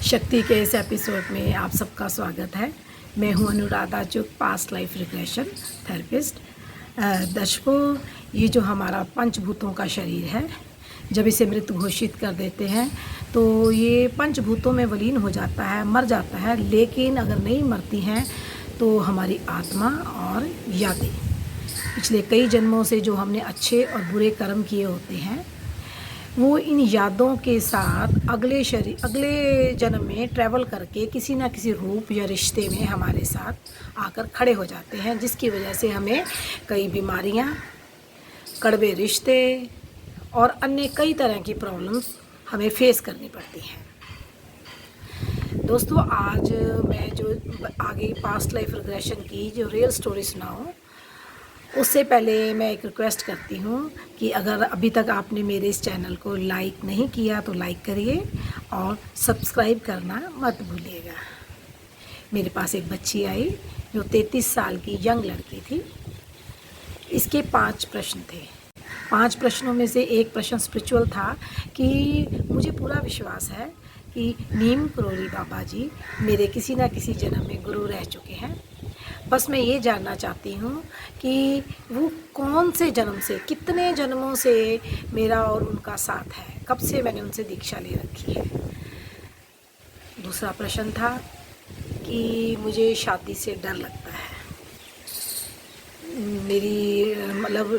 शक्ति के इस एपिसोड में आप सबका स्वागत है। मैं हूं अनुराधा चुग, पास्ट लाइफ रिग्रेशन थेरेपिस्ट। दर्शकों, ये जो हमारा पंचभूतों का शरीर है, जब इसे मृत घोषित कर देते हैं तो ये पंचभूतों में विलीन हो जाता है, मर जाता है। लेकिन अगर नहीं मरती हैं तो हमारी आत्मा और यादें, पिछले कई जन्मों से जो हमने अच्छे और बुरे कर्म किए होते हैं, वो इन यादों के साथ अगले जन्म में ट्रैवल करके किसी ना किसी रूप या रिश्ते में हमारे साथ आकर खड़े हो जाते हैं, जिसकी वजह से हमें कई बीमारियां, कड़वे रिश्ते और अन्य कई तरह की प्रॉब्लम्स हमें फेस करनी पड़ती हैं। दोस्तों, आज मैं जो आगे पास्ट लाइफ रिग्रेशन की जो रियल स्टोरी सुनाऊं, उससे पहले मैं एक रिक्वेस्ट करती हूँ कि अगर अभी तक आपने मेरे इस चैनल को लाइक नहीं किया तो लाइक करिए और सब्सक्राइब करना मत भूलिएगा। मेरे पास एक बच्ची आई जो 33 साल की यंग लड़की थी। इसके 5 प्रश्न थे। 5 प्रश्नों में से एक प्रश्न स्पिरिचुअल था कि मुझे पूरा विश्वास है कि नीम करोली बाबा जी मेरे किसी न किसी जन्म में गुरु रह चुके हैं। बस मैं ये जानना चाहती हूँ कि वो कौन से जन्म से, कितने जन्मों से मेरा और उनका साथ है, कब से मैंने उनसे दीक्षा ले रखी है। दूसरा प्रश्न था कि मुझे शादी से डर लगता है। मेरी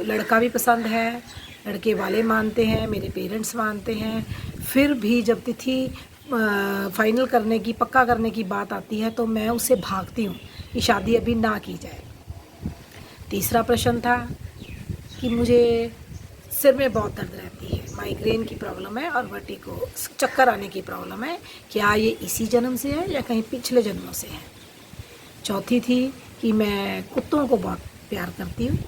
लड़का भी पसंद है, लड़के वाले मानते हैं, मेरे पेरेंट्स मानते हैं, फिर भी जब तिथि फाइनल करने की, पक्का करने की बात आती है तो मैं उससे भागती हूँ कि शादी अभी ना की जाए। तीसरा प्रश्न था कि मुझे सिर में बहुत दर्द रहती है, माइग्रेन की प्रॉब्लम है और वर्टिगो, चक्कर आने की प्रॉब्लम है। क्या ये इसी जन्म से है या कहीं पिछले जन्मों से है। चौथी थी कि मैं कुत्तों को बहुत प्यार करती हूँ।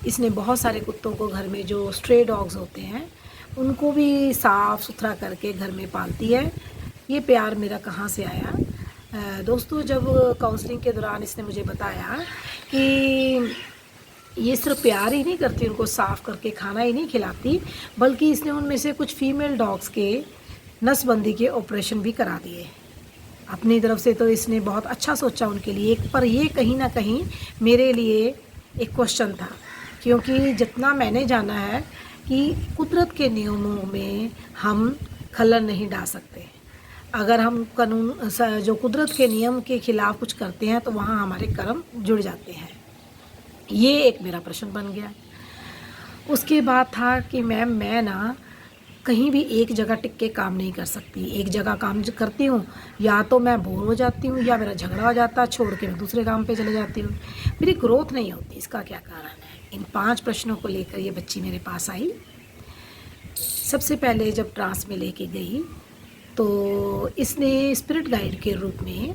इसने बहुत सारे कुत्तों को, घर में जो स्ट्रे डॉग्स होते हैं उनको भी साफ़ सुथरा करके घर में पालती है। ये प्यार मेरा कहाँ से आया? दोस्तों, जब काउंसलिंग के दौरान इसने मुझे बताया कि ये सिर्फ प्यार ही नहीं करती, उनको साफ़ करके खाना ही नहीं खिलाती, बल्कि इसने उनमें से कुछ फीमेल डॉग्स के नसबंदी के ऑपरेशन भी करा दिए अपनी तरफ से। तो इसने बहुत अच्छा सोचा उनके लिए। पर ये कहीं ना कहीं मेरे लिए एक क्वेश्चन था, क्योंकि जितना मैंने जाना है कि कुदरत के नियमों में हम खलल नहीं डाल सकते। अगर हम कानून जो कुदरत के नियम के ख़िलाफ़ कुछ करते हैं तो वहाँ हमारे कर्म जुड़ जाते हैं। ये एक मेरा प्रश्न बन गया। उसके बाद था कि मैं ना कहीं भी एक जगह टिक के काम नहीं कर सकती। एक जगह काम करती हूँ, या तो मैं बोर हो जाती हूँ या मेरा झगड़ा हो जाता है, छोड़ के मैं दूसरे काम पे चले जाती हूँ। मेरी ग्रोथ नहीं होती। इसका क्या कारण है? इन 5 प्रश्नों को लेकर ये बच्ची मेरे पास आई। सबसे पहले जब ट्रांस में लेके गई तो इसने स्पिरिट गाइड के रूप में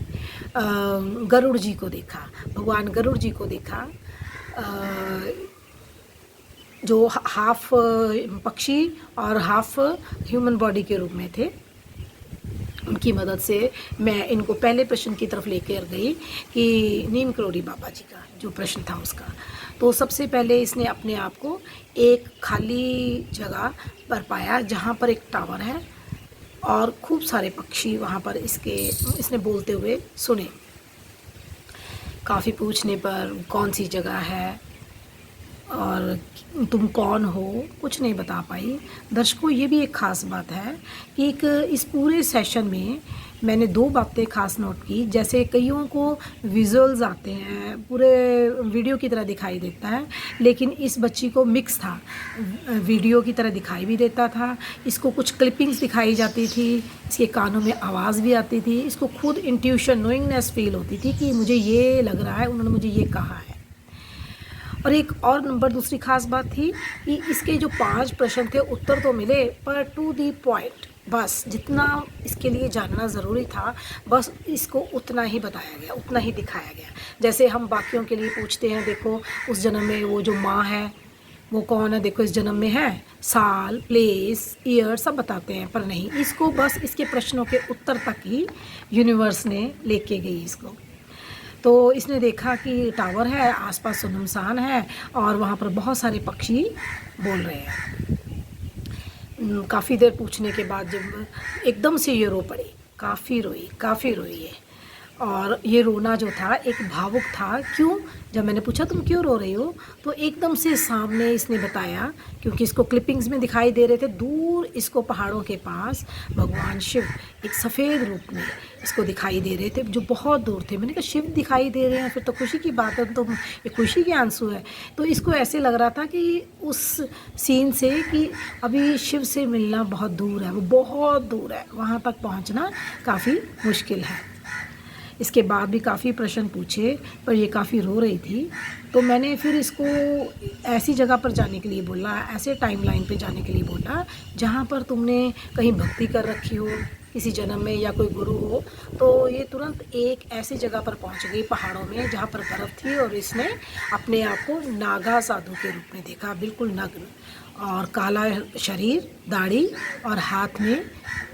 गरुड़ जी को देखा, भगवान गरुड़ जी को देखा, जो हाफ पक्षी और हाफ ह्यूमन बॉडी के रूप में थे। उनकी मदद से मैं इनको पहले प्रश्न की तरफ लेकर गई कि नीम करोली बाबा जी का जो प्रश्न था उसका। तो सबसे पहले इसने अपने आप को एक खाली जगह पर पाया जहाँ पर एक टावर है और खूब सारे पक्षी वहाँ पर इसने बोलते हुए सुने। काफ़ी पूछने पर कौन सी जगह है और तुम कौन हो, कुछ नहीं बता पाई। दर्शकों, ये भी एक ख़ास बात है कि इस पूरे सेशन में मैंने 2 बातें ख़ास नोट की। जैसे कईयों को विजुअल्स आते हैं, पूरे वीडियो की तरह दिखाई देता है, लेकिन इस बच्ची को मिक्स था, वीडियो की तरह दिखाई भी देता था, इसको कुछ क्लिपिंग्स दिखाई जाती थी, इसके कानों में आवाज़ भी आती थी, इसको खुद इंट्यूशन, नोइंगनेस फील होती थी कि मुझे ये लग रहा है, उन्होंने मुझे ये कहा है। और एक और दूसरी ख़ास बात थी कि इसके जो 5 प्रश्न थे, उत्तर तो मिले पर टू दी पॉइंट। बस जितना इसके लिए जानना ज़रूरी था, बस इसको उतना ही बताया गया, उतना ही दिखाया गया। जैसे हम बाकियों के लिए पूछते हैं, देखो उस जन्म में वो जो माँ है वो कौन है, देखो इस जन्म में है, साल, प्लेस, ईयर सब बताते हैं, पर नहीं, इसको बस इसके प्रश्नों के उत्तर तक ही यूनिवर्स ने लेके गई इसको। तो इसने देखा कि टावर है, आसपास सुनसान है और वहाँ पर बहुत सारे पक्षी बोल रहे हैं। काफ़ी देर पूछने के बाद जब एकदम से ये रो पड़ी काफ़ी रोई है। और ये रोना जो था एक भावुक था। क्यों? जब मैंने पूछा तुम क्यों रो रही हो, तो एकदम से सामने इसने बताया, क्योंकि इसको क्लिपिंग्स में दिखाई दे रहे थे, दूर इसको पहाड़ों के पास भगवान शिव एक सफ़ेद रूप में इसको दिखाई दे रहे थे, जो बहुत दूर थे। मैंने कहा शिव दिखाई दे रहे हैं, फिर तो खुशी की बात है, तो ये खुशी के आंसू है। तो इसको ऐसे लग रहा था कि उस सीन से कि अभी शिव से मिलना बहुत दूर है, वो बहुत दूर है, वहाँ तक पहुँचना काफ़ी मुश्किल है। इसके बाद भी काफ़ी प्रश्न पूछे, पर ये काफ़ी रो रही थी। तो मैंने फिर इसको ऐसी जगह पर जाने के लिए बोला, ऐसे टाइमलाइन पे जाने के लिए बोला जहाँ पर तुमने कहीं भक्ति कर रखी हो किसी जन्म में, या कोई गुरु हो। तो ये तुरंत एक ऐसी जगह पर पहुंच गई पहाड़ों में जहाँ पर बर्फ़ थी, और इसने अपने आप को नागा साधु के रूप में देखा, बिल्कुल नग्न, और काला शरीर, दाढ़ी, और हाथ में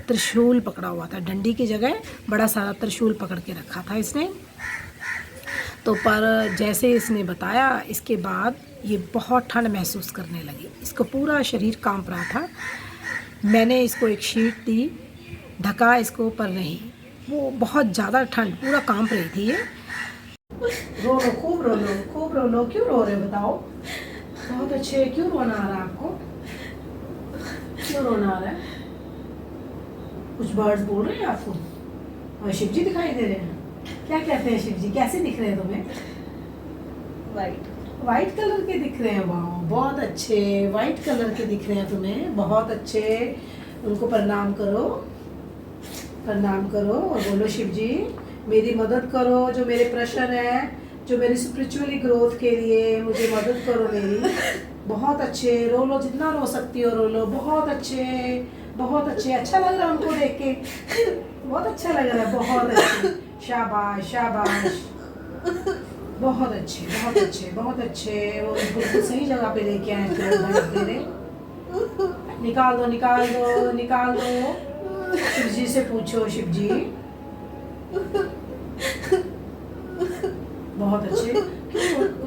त्रिशूल पकड़ा हुआ था। डंडी की जगह बड़ा सारा त्रिशूल पकड़ के रखा था इसने। तो पर जैसे इसने बताया, इसके बाद ये बहुत ठंड महसूस करने लगी, इसको पूरा शरीर कांप रहा था। मैंने इसको एक शीट दी, ढका इसको, पर नहीं, वो बहुत ज़्यादा ठंड, पूरा कांप रही थी ये। रो लो, खूब रो लो, खूब रो लो। क्यों रो रहे हो बताओ? बहुत अच्छे। क्यों रोना आ रहा है आपको? क्यों रोना आ रहा है? कुछ बर्ड्स बोल रहे हैं आपको, और शिव जी दिखाई दे रहे हैं? क्या कहते हैं शिव जी? कैसे दिख रहे हैं तुम्हें? वाइट कलर के दिख रहे हैं। वाह, बहुत अच्छे, वाइट कलर के दिख रहे हैं तुम्हें, बहुत अच्छे। उनको प्रणाम करो, प्रणाम करो, और बोलो शिव जी मेरी मदद करो, जो मेरे प्रश्न है, जो मेरी स्पिरिचुअली ग्रोथ के लिए मुझे मदद करो मेरी। बहुत अच्छे, रो लो, जितना रो सकती हो रो लो। बहुत अच्छे, बहुत अच्छे। अच्छा लग रहा है उनको देख के, बहुत अच्छा लग रहा है, बहुत अच्छे। शाबाश शाबाश, बहुत अच्छे, बहुत अच्छे, बहुत अच्छे। वो बिल्कुल सही जगह पे लेके आए तेरे। निकाल दो, निकाल दो, निकाल दो। शिव जी से पूछो, शिव जी। बहुत अच्छे।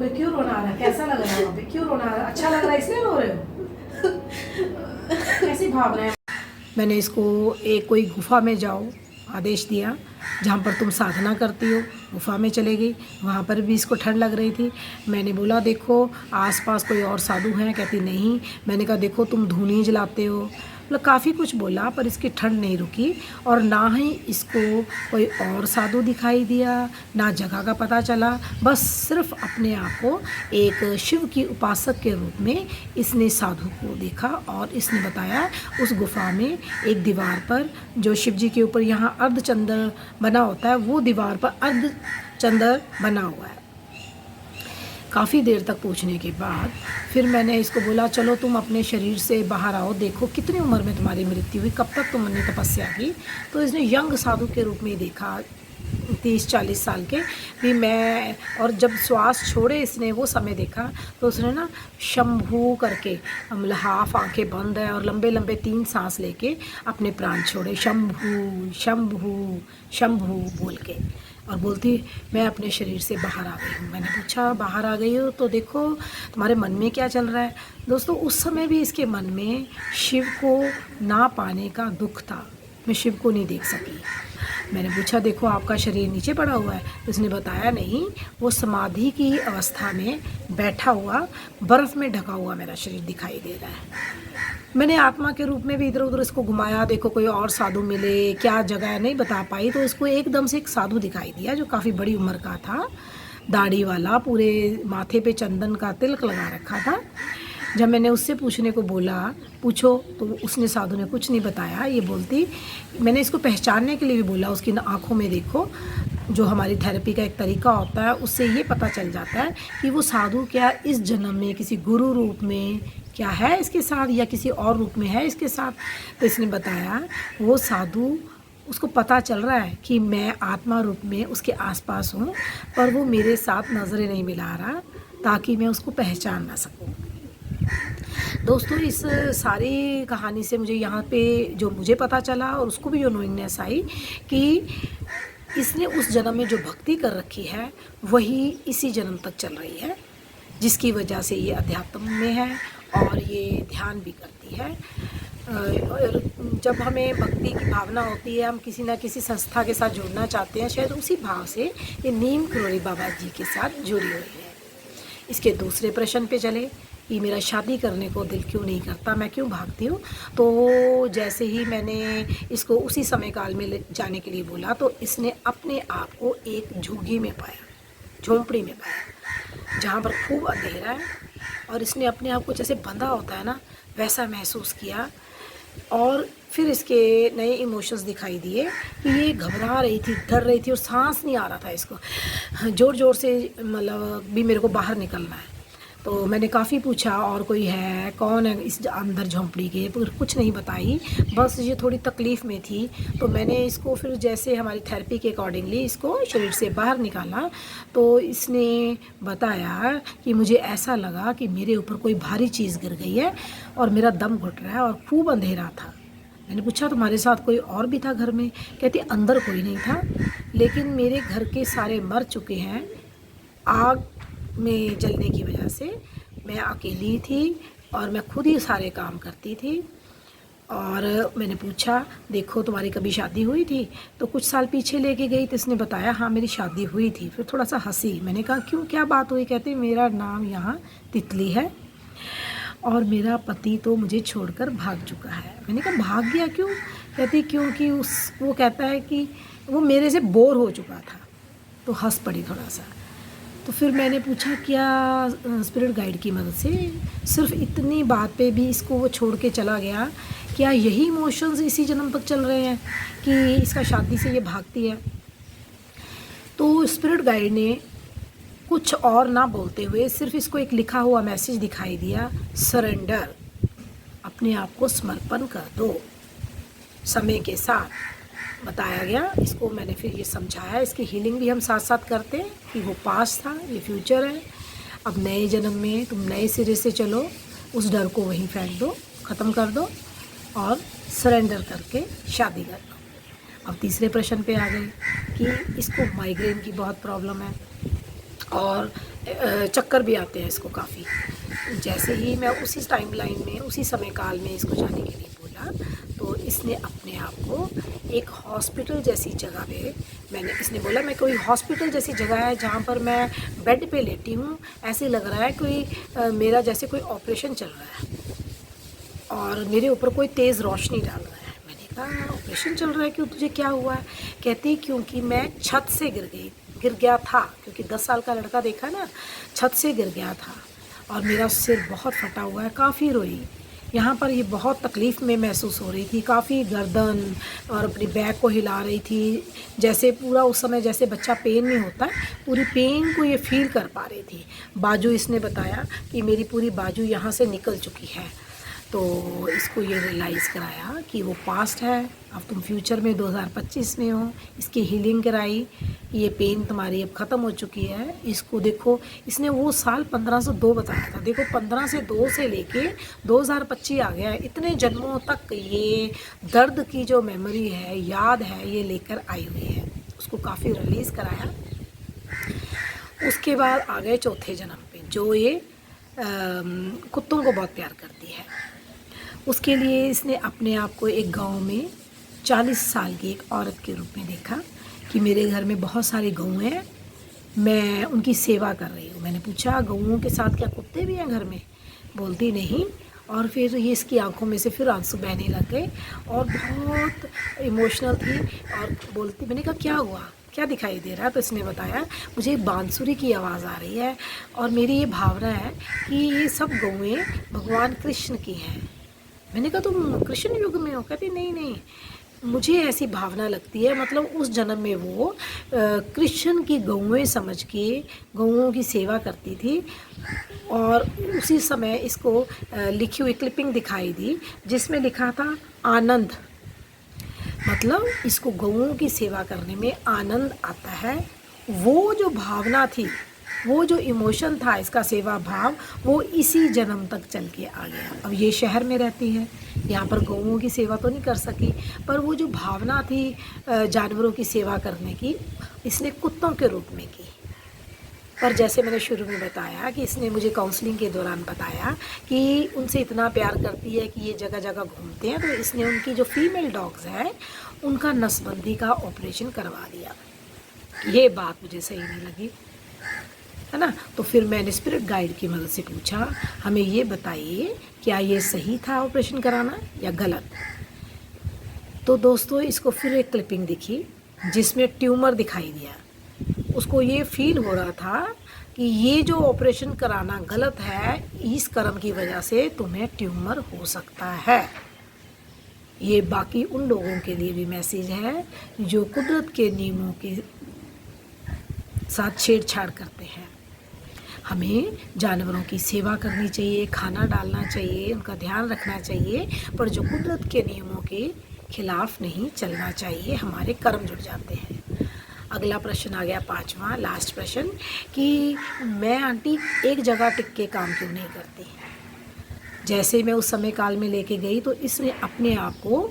क्यों रोना आ रहा है? कैसा लग रहा है वहाँ पे? क्यों रोना आ रहा है? अच्छा लग रहा है इसलिए रो रहे हो? कैसी भावना है? मैंने इसको एक कोई गुफा में जाओ आदेश दिया, जहाँ पर तुम साधना करती हो। गुफा में चले गई, वहाँ पर भी इसको ठंड लग रही थी। मैंने बोला देखो आसपास कोई और साधु हैं? कहती नहीं। मैंने कहा देखो तुम धूनी जलाते हो, मतलब काफ़ी कुछ बोला, पर इसकी ठंड नहीं रुकी। और ना ही इसको कोई और साधु दिखाई दिया, ना जगह का पता चला। बस सिर्फ अपने आप को एक शिव की उपासक के रूप में इसने साधु को देखा। और इसने बताया उस गुफा में एक दीवार पर, जो शिव जी के ऊपर यहाँ अर्धचंद्र बना होता है, वो दीवार पर अर्धचंद्र बना हुआ है। काफ़ी देर तक पूछने के बाद फिर मैंने इसको बोला चलो तुम अपने शरीर से बाहर आओ, देखो कितनी उम्र में तुम्हारी मृत्यु हुई, कब तक तुमने तपस्या की। तो इसने यंग साधु के रूप में ही देखा, 30-40 साल के भी मैं। और जब श्वास छोड़े इसने वो समय देखा, तो उसने ना शंभू करके, मतलब हाफ आंखें बंद है और लंबे लंबे 3 सांस लेके अपने प्राण छोड़े, शंभू शंभू शंभू बोल के। और बोलती मैं अपने शरीर से बाहर आ गई हूँ। मैंने पूछा बाहर आ गई हो तो देखो तुम्हारे मन में क्या चल रहा है? दोस्तों उस समय भी इसके मन में शिव को ना पाने का दुख था, मैं शिव को नहीं देख सकी। मैंने पूछा देखो आपका शरीर नीचे पड़ा हुआ है, तो उसने बताया नहीं, वो समाधि की अवस्था में बैठा हुआ बर्फ़ में ढका हुआ मेरा शरीर दिखाई दे रहा है। मैंने आत्मा के रूप में भी इधर उधर इसको घुमाया, देखो कोई और साधु मिले, क्या जगह नहीं बता पाई। तो इसको एकदम से एक साधु दिखाई दिया जो काफ़ी बड़ी उम्र का था, दाढ़ी वाला, पूरे माथे पे चंदन का तिलक लगा रखा था। जब मैंने उससे पूछने को बोला पूछो, तो उसने साधु ने कुछ नहीं बताया। ये बोलती, मैंने इसको पहचानने के लिए भी बोला, उसकी आँखों में देखो, जो हमारी थेरेपी का एक तरीका होता है, उससे ये पता चल जाता है कि वो साधु क्या इस जन्म में किसी गुरु रूप में क्या है इसके साथ, या किसी और रूप में है इसके साथ। तो इसने बताया वो साधु, उसको पता चल रहा है कि मैं आत्मा रूप में उसके आसपास हूँ, पर वो मेरे साथ नज़रें नहीं मिला रहा ताकि मैं उसको पहचान ना सकूँ। दोस्तों इस सारी कहानी से मुझे यहाँ पे जो मुझे पता चला, और उसको भी जो नोइंगनेस आई कि इसने उस जन्म में जो भक्ति कर रखी है वही इसी जन्म तक चल रही है, जिसकी वजह से ये अध्यात्म में है और ये ध्यान भी करती है। और जब हमें भक्ति की भावना होती है, हम किसी न किसी संस्था के साथ जुड़ना चाहते हैं, शायद उसी भाव से ये नीम करोली बाबा जी के साथ जुड़ी हुई है। इसके दूसरे प्रश्न पे चले कि मेरा शादी करने को दिल क्यों नहीं करता, मैं क्यों भागती हूँ। तो जैसे ही मैंने इसको उसी समय काल में ले जाने के लिए बोला, तो इसने अपने आप को एक झुग्गी में पाया, झोंपड़ी में पाया, जहाँ पर खूब अंधेरा है, और इसने अपने आप को जैसे बंधा होता है ना, वैसा महसूस किया। और फिर इसके नए इमोशंस दिखाई दिए कि ये घबरा रही थी, डर रही थी, और सांस नहीं आ रहा था इसको, ज़ोर ज़ोर से, मतलब भी मेरे को बाहर निकलना है। तो मैंने काफ़ी पूछा और कोई है, कौन है इस अंदर झोंपड़ी के, पर कुछ नहीं बताई, बस ये थोड़ी तकलीफ़ में थी। तो मैंने इसको फिर जैसे हमारी थेरेपी के अकॉर्डिंगली इसको शरीर से बाहर निकाला। तो इसने बताया कि मुझे ऐसा लगा कि मेरे ऊपर कोई भारी चीज़ गिर गई है और मेरा दम घुट रहा है और खूब अंधेरा था। मैंने पूछा तुम्हारे साथ कोई और भी था घर में? कहती अंदर कोई नहीं था, लेकिन मेरे घर के सारे मर चुके हैं आग में जलने की वजह से। मैं अकेली थी और मैं खुद ही सारे काम करती थी। और मैंने पूछा देखो तुम्हारी कभी शादी हुई थी? तो कुछ साल पीछे लेके गई तो इसने बताया हाँ मेरी शादी हुई थी। फिर थोड़ा सा हंसी। मैंने कहा क्यों, क्या बात हुई? कहती मेरा नाम यहाँ तितली है और मेरा पति तो मुझे छोड़कर भाग चुका है। मैंने कहा भाग गया क्यों? कहती क्योंकि वो कहता है कि वो मेरे से बोर हो चुका था। तो हंस पड़ी थोड़ा सा। तो फिर मैंने पूछा क्या स्पिरिट गाइड की मदद से सिर्फ इतनी बात पे भी इसको वो छोड़ के चला गया? क्या यही इमोशंस इसी जन्म तक चल रहे हैं कि इसका शादी से ये भागती है? तो स्पिरिट गाइड ने कुछ और ना बोलते हुए सिर्फ इसको एक लिखा हुआ मैसेज दिखाई दिया, सरेंडर, अपने आप को समर्पण कर दो। समय के साथ बताया गया इसको। मैंने फिर ये समझाया, इसकी हीलिंग भी हम साथ साथ करते हैं कि वो पास्ट था, ये फ्यूचर है। अब नए जन्म में तुम नए सिरे से चलो, उस डर को वहीं फेंक दो, ख़त्म कर दो और सरेंडर करके शादी कर दो। अब तीसरे प्रश्न पे आ गए कि इसको माइग्रेन की बहुत प्रॉब्लम है और चक्कर भी आते हैं इसको काफ़ी। जैसे ही मैं उसी टाइमलाइन में, उसी समय काल में इसको जाने के लिए बोला, तो इसने अपने आप को एक हॉस्पिटल जैसी जगह पे इसने बोला मैं कोई हॉस्पिटल जैसी जगह है जहाँ पर मैं बेड पे लेटी हूँ, ऐसे लग रहा है कोई मेरा जैसे कोई ऑपरेशन चल रहा है और मेरे ऊपर कोई तेज़ रोशनी डाल रहा है। मैंने कहा ऑपरेशन चल रहा है, क्यों, तुझे क्या हुआ है? कहती क्योंकि मैं छत से गिर गया था, क्योंकि 10 साल का लड़का देखा ना, छत से गिर गया था और मेरा सिर बहुत फटा हुआ है। काफ़ी रोई। यहाँ पर ये बहुत तकलीफ़ में महसूस हो रही थी, काफ़ी गर्दन और अपनी बैक को हिला रही थी, जैसे पूरा उस समय जैसे बच्चा पेन में होता है, पूरी पेन को ये फील कर पा रही थी। बाजू इसने बताया कि मेरी पूरी बाजू यहाँ से निकल चुकी है। तो इसको ये रियलाइज़ कराया कि वो पास्ट है, अब तुम फ्यूचर में 2025 में हो। इसकी हीलिंग कराई, ये पेन तुम्हारी अब ख़त्म हो चुकी है। इसको देखो, इसने वो साल 1502 बताया था, देखो 15 से 2 से लेके 2025 आ गया है। इतने जन्मों तक ये दर्द की जो मेमोरी है, याद है, ये लेकर आई हुई है। उसको काफ़ी रिलीज़ कराया। उसके बाद आ गए चौथे जन्म पे, जो ये कुत्तों को बहुत प्यार करती है। उसके लिए इसने अपने आप को एक गांव में 40 साल की एक औरत के रूप में देखा कि मेरे घर में बहुत सारी गऊ हैं, मैं उनकी सेवा कर रही हूँ। मैंने पूछा गऊओं के साथ क्या कुत्ते भी हैं घर में? बोलती नहीं। और फिर ये इसकी आंखों में से फिर आंसू बहने लग गए और बहुत इमोशनल थी और बोलती, मैंने कहा क्या हुआ, क्या दिखाई दे रहा है? तो इसने बताया मुझे बांसुरी की आवाज़ आ रही है और मेरी ये भावना है कि ये सब गौएँ भगवान कृष्ण की हैं। मैंने कहा तुम कृष्ण युग में हो? कहती नहीं, मुझे ऐसी भावना लगती है, मतलब उस जन्म में वो कृष्ण की गौएँ समझ के गौओं की सेवा करती थी। और उसी समय इसको लिखी हुई क्लिपिंग दिखाई दी जिसमें लिखा था आनंद, मतलब इसको गौओं की सेवा करने में आनंद आता है। वो जो भावना थी, वो जो इमोशन था, इसका सेवा भाव, वो इसी जन्म तक चल के आ गया। अब ये शहर में रहती है, यहाँ पर गौओं की सेवा तो नहीं कर सकी, पर वो जो भावना थी जानवरों की सेवा करने की, इसने कुत्तों के रूप में की। पर जैसे मैंने शुरू में बताया कि इसने मुझे काउंसलिंग के दौरान बताया कि उनसे इतना प्यार करती है कि ये जगह जगह घूमते हैं, तो इसने उनकी जो फीमेल डॉग्स हैं उनका नसबंदी का ऑपरेशन करवा दिया। ये बात मुझे सही नहीं लगी, है ना। तो फिर मैंने स्पिरिट गाइड की मदद से पूछा, हमें ये बताइए क्या ये सही था ऑपरेशन कराना या गलत। तो दोस्तों इसको फिर एक क्लिपिंग दिखी जिसमें ट्यूमर दिखाई दिया। उसको ये फील हो रहा था कि ये जो ऑपरेशन कराना गलत है, इस कर्म की वजह से तुम्हें ट्यूमर हो सकता है। ये बाकी उन लोगों के लिए भी मैसेज है जो कुदरत के नियमों के साथ छेड़छाड़ करते हैं। हमें जानवरों की सेवा करनी चाहिए, खाना डालना चाहिए, उनका ध्यान रखना चाहिए, पर जो कुदरत के नियमों के खिलाफ नहीं चलना चाहिए, हमारे कर्म जुड़ जाते हैं। अगला प्रश्न आ गया 5वां लास्ट प्रश्न कि मैं आंटी एक जगह टिक के काम क्यों नहीं करती। जैसे मैं उस समय काल में लेके गई तो इसने अपने आप को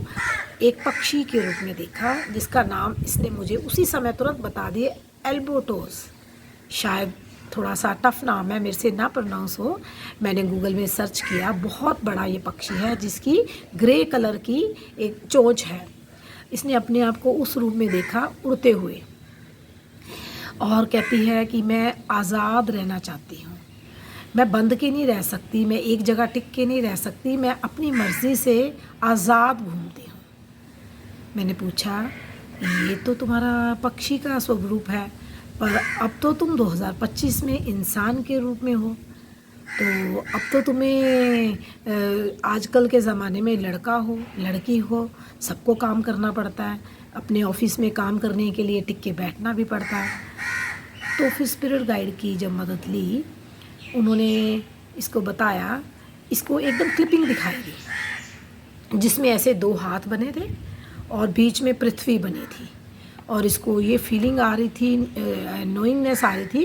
एक पक्षी के रूप में देखा जिसका नाम इसने मुझे उसी समय तुरंत बता दिए, एल्बोटोस। शायद थोड़ा सा टफ नाम है, मेरे से ना प्रोनाउंस हो। मैंने गूगल में सर्च किया, बहुत बड़ा ये पक्षी है जिसकी ग्रे कलर की एक चोंच है। इसने अपने आप को उस रूप में देखा उड़ते हुए और कहती है कि मैं आज़ाद रहना चाहती हूँ, मैं बंद के नहीं रह सकती, मैं एक जगह टिक के नहीं रह सकती, मैं अपनी मर्ज़ी से आज़ाद घूमती हूँ। मैंने पूछा ये तो तुम्हारा पक्षी का स्वरूप है, पर अब तो तुम 2025 में इंसान के रूप में हो, तो अब तो तुम्हें आजकल के ज़माने में लड़का हो लड़की हो सबको काम करना पड़ता है, अपने ऑफिस में काम करने के लिए टिक के बैठना भी पड़ता है। तो फिर स्पिरिट गाइड की जब मदद ली, उन्होंने इसको बताया, इसको एकदम क्लिपिंग दिखाई दी जिसमें ऐसे 2 हाथ बने थे और बीच में पृथ्वी बनी थी, और इसको ये फीलिंग आ रही थी, नोइंगनेस आ रही थी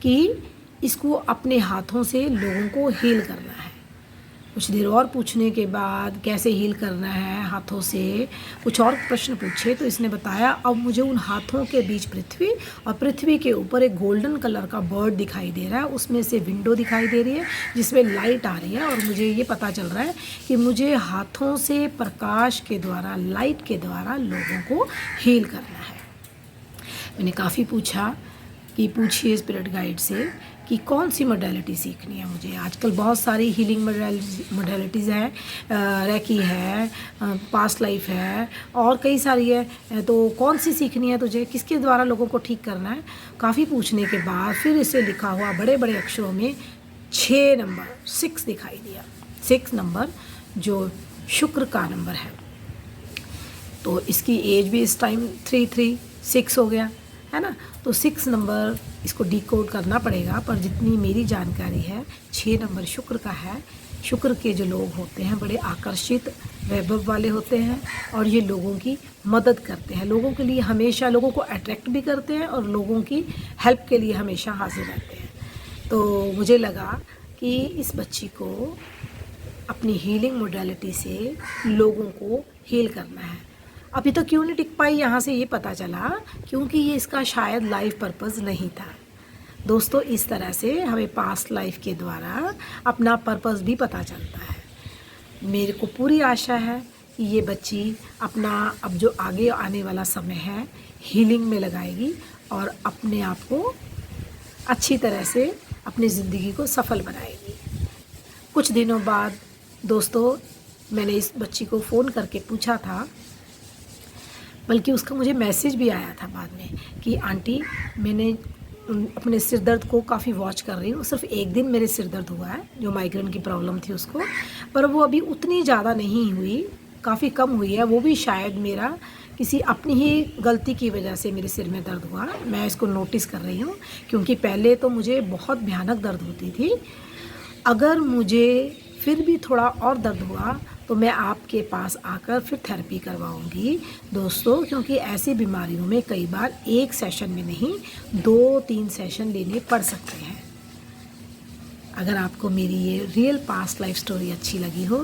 कि इसको अपने हाथों से लोगों को हील करना है। कुछ देर और पूछने के बाद कैसे हील करना है हाथों से, कुछ और प्रश्न पूछे तो इसने बताया अब मुझे उन हाथों के बीच पृथ्वी और पृथ्वी के ऊपर एक गोल्डन कलर का बर्ड दिखाई दे रहा है, उसमें से विंडो दिखाई दे रही है जिसमें लाइट आ रही है, और मुझे ये पता चल रहा है कि मुझे हाथों से प्रकाश के द्वारा, लाइट के द्वारा लोगों को हील करना है। मैंने काफ़ी पूछा कि पूछिए स्पिरिट गाइड से कि कौन सी मोडेलिटी सीखनी है मुझे। आजकल बहुत सारी हीलिंग मोडेलिटीज़ हैं, रेकी है, पास्ट लाइफ है और कई सारी है, तो कौन सी सीखनी है तुझे, किसके द्वारा लोगों को ठीक करना है। काफ़ी पूछने के बाद फिर इसे लिखा हुआ बड़े बड़े अक्षरों में 6 नंबर 6 दिखाई दिया। 6 नंबर जो शुक्र का नंबर है, तो इसकी एज भी इस टाइम 336 हो गया है ना। तो 6 नंबर इसको डिकोड करना पड़ेगा, पर जितनी मेरी जानकारी है 6 नंबर शुक्र का है। शुक्र के जो लोग होते हैं बड़े आकर्षित वैभव वाले होते हैं और ये लोगों की मदद करते हैं, लोगों के लिए हमेशा, लोगों को अट्रैक्ट भी करते हैं और लोगों की हेल्प के लिए हमेशा हाजिर रहते हैं। तो मुझे लगा कि इस बच्ची को अपनी हीलिंग मोडेलिटी से लोगों को हील करना है। अभी तो क्यों नहीं टिक पाई यहाँ से ये पता चला क्योंकि ये इसका शायद लाइफ पर्पस नहीं था। दोस्तों इस तरह से हमें पास्ट लाइफ के द्वारा अपना पर्पस भी पता चलता है। मेरे को पूरी आशा है कि ये बच्ची अपना अब जो आगे आने वाला समय है हीलिंग में लगाएगी और अपने आप को अच्छी तरह से अपनी ज़िंदगी को सफल बनाएगी। कुछ दिनों बाद दोस्तों मैंने इस बच्ची को फ़ोन करके पूछा था, बल्कि उसका मुझे मैसेज भी आया था बाद में कि आंटी मैंने अपने सिर दर्द को काफ़ी वॉच कर रही हूँ। सिर्फ एक दिन मेरे सिर दर्द हुआ है, जो माइग्रेन की प्रॉब्लम थी उसको, पर वो अभी उतनी ज़्यादा नहीं हुई, काफ़ी कम हुई है। वो भी शायद मेरा किसी अपनी ही गलती की वजह से मेरे सिर में दर्द हुआ। मैं इसको नोटिस कर रही हूँ क्योंकि पहले तो मुझे बहुत भयानक दर्द होती थी। अगर मुझे फिर भी थोड़ा और दर्द हुआ तो मैं आपके पास आकर फिर थेरेपी करवाऊंगी दोस्तों, क्योंकि ऐसी बीमारियों में कई बार एक सेशन में नहीं 2-3 सेशन लेने पड़ सकते हैं। अगर आपको मेरी ये रियल पास्ट लाइफ स्टोरी अच्छी लगी हो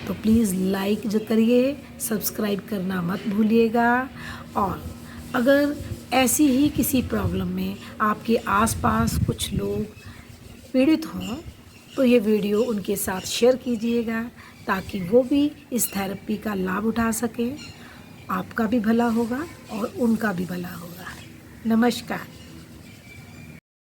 तो प्लीज़ लाइक जो करिए, सब्सक्राइब करना मत भूलिएगा। और अगर ऐसी ही किसी प्रॉब्लम में आपके आसपास कुछ लोग पीड़ित हों तो ये वीडियो उनके साथ शेयर कीजिएगा, ताकि वो भी इस थेरेपी का लाभ उठा सकें। आपका भी भला होगा और उनका भी भला होगा। नमस्कार।